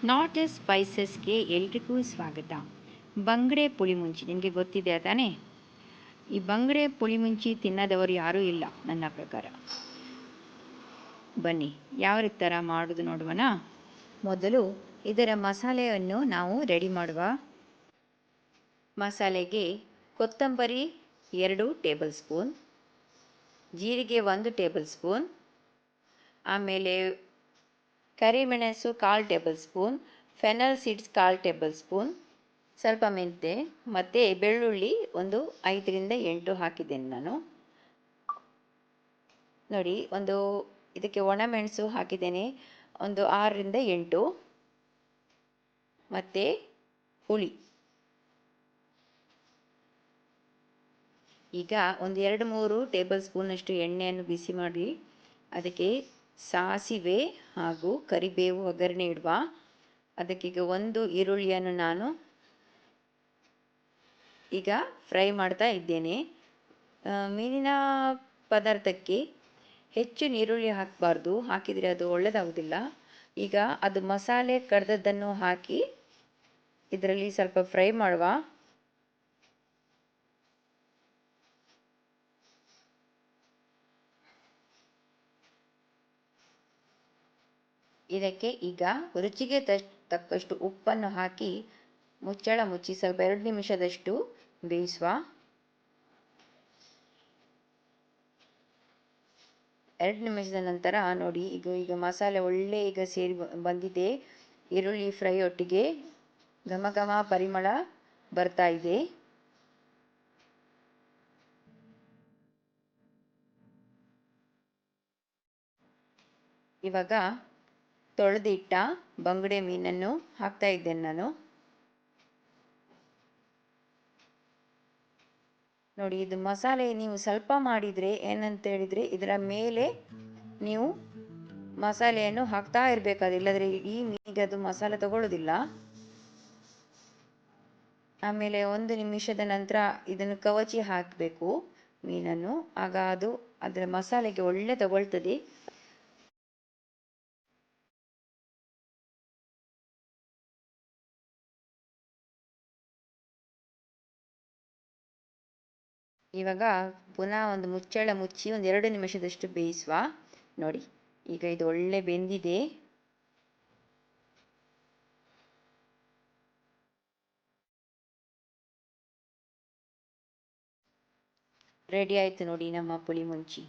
Not A ಸ್ಪೈಸಸ್ಗೆ ಎಲ್ರಿಗೂ ಸ್ವಾಗತ. ಬಂಗಡೆ ಪುಳಿಮುಂಚಿ ನಿಮಗೆ ಗೊತ್ತಿದೆ ತಾನೇ? ಈ ಬಂಗಡೆ ಪುಳಿಮುಂಚಿ ತಿನ್ನದವರು ಯಾರೂ ಇಲ್ಲ ನನ್ನ ಪ್ರಕಾರ. ಬನ್ನಿ ಯಾವ ಥರ ಮಾಡೋದು ನೋಡುವನ. ಮೊದಲು ಇದರ ಮಸಾಲೆಯನ್ನು ನಾವು ರೆಡಿ ಮಾಡುವ. ಮಸಾಲೆಗೆ ಕೊತ್ತಂಬರಿ 2 ಟೇಬಲ್ ಸ್ಪೂನ್, ಜೀರಿಗೆ 1 ಟೇಬಲ್ ಸ್ಪೂನ್, ಆಮೇಲೆ ಕರಿಮೆಣಸು 1/4 table spoon, fennel seeds 1/4 table spoon, ಸ್ವಲ್ಪ ಮೆಂತೆ ಮತ್ತು ಬೆಳ್ಳುಳ್ಳಿ ಒಂದು 5ರಿಂದ 8 ಹಾಕಿದ್ದೇನೆ ನಾನು. ನೋಡಿ, ಇದಕ್ಕೆ ಒಣಮೆಣಸು ಹಾಕಿದ್ದೇನೆ ಒಂದು 6ರಿಂದ 8, ಮತ್ತು ಹುಳಿ. ಈಗ ಒಂದು 2-3 ಟೇಬಲ್ ಸ್ಪೂನಷ್ಟು ಎಣ್ಣೆಯನ್ನು ಬಿಸಿ ಮಾಡಿ ಅದಕ್ಕೆ ಸಾಸಿವೆ ಹಾಗೂ ಕರಿಬೇವು ಒಗ್ಗರಣೆ ಇಡುವ. ಅದಕ್ಕೀಗ 1 ಈರುಳ್ಳಿಯನ್ನು ನಾನು ಈಗ ಫ್ರೈ ಮಾಡ್ತಾ ಇದ್ದೇನೆ. ಮೀನಿನ ಪದಾರ್ಥಕ್ಕೆ ಹೆಚ್ಚು ಈರುಳ್ಳಿ ಹಾಕಬಾರ್ದು, ಹಾಕಿದರೆ ಅದು ಒಳ್ಳೆಯದಾಗೋದಿಲ್ಲ. ಈಗ ಅದು ಮಸಾಲೆ ಕರೆದದ್ದನ್ನು ಹಾಕಿ ಇದರಲ್ಲಿ ಸ್ವಲ್ಪ ಫ್ರೈ ಮಾಡುವ. ಇದಕ್ಕೆ ಈಗ ರುಚಿಗೆ ತಕ್ಕಷ್ಟು ಉಪ್ಪನ್ನು ಹಾಕಿ ಮುಚ್ಚಳ ಮುಚ್ಚಿ ಸ್ವಲ್ಪ 2 ನಿಮಿಷದಷ್ಟು ಬೇಯಿಸುವ. 2 ನಿಮಿಷದ ನಂತರ ನೋಡಿ, ಈಗ ಮಸಾಲೆ ಒಳ್ಳೆ ಈಗ ಸೇರಿ ಬಂದಿದೆ. ಈರುಳ್ಳಿ ಫ್ರೈ ಒಟ್ಟಿಗೆ ಘಮ ಘಮ ಪರಿಮಳ ಬರ್ತಾ ಇದೆ. ಇವಾಗ ತೊಳೆದಿಟ್ಟ ಬಂಗುಡೆ ಮೀನನ್ನು ಹಾಕ್ತಾ ಇದ್ದೇನೆ ನಾನು. ನೋಡಿ, ಇದು ಮಸಾಲೆ ನೀವು ಸ್ವಲ್ಪ ಮಾಡಿದರೆ ಏನಂತ ಹೇಳಿದರೆ ಇದರ ಮೇಲೆ ನೀವು ಮಸಾಲೆಯನ್ನು ಹಾಕ್ತಾ ಇರಬೇಕಾದ್ರೆ, ಇಲ್ಲದ್ರೆ ಈ ಮೀನಿಗೆ ಅದು ಮಸಾಲೆ ತಗೊಳ್ಳೋದಿಲ್ಲ. ಆಮೇಲೆ 1 ನಿಮಿಷದ ನಂತರ ಇದನ್ನು ಕವಚಿ ಹಾಕಬೇಕು ಮೀನನ್ನು, ಆಗ ಅದು ಅದರ ಮಸಾಲೆಗೆ ಒಳ್ಳೆ ತಗೊಳ್ತದೆ. ಇವಾಗ ಪುನಃ ಒಂದು ಮುಚ್ಚಳ ಮುಚ್ಚಿ ಒಂದು 2 ನಿಮಿಷದಷ್ಟು ಬೇಯಿಸುವ. ನೋಡಿ, ಈಗ ಇದು ಒಳ್ಳೆ ಬೆಂದಿದೆ. ರೆಡಿ ಆಯಿತು ನೋಡಿ ನಮ್ಮ ಪುಳಿಮುಂಚಿ.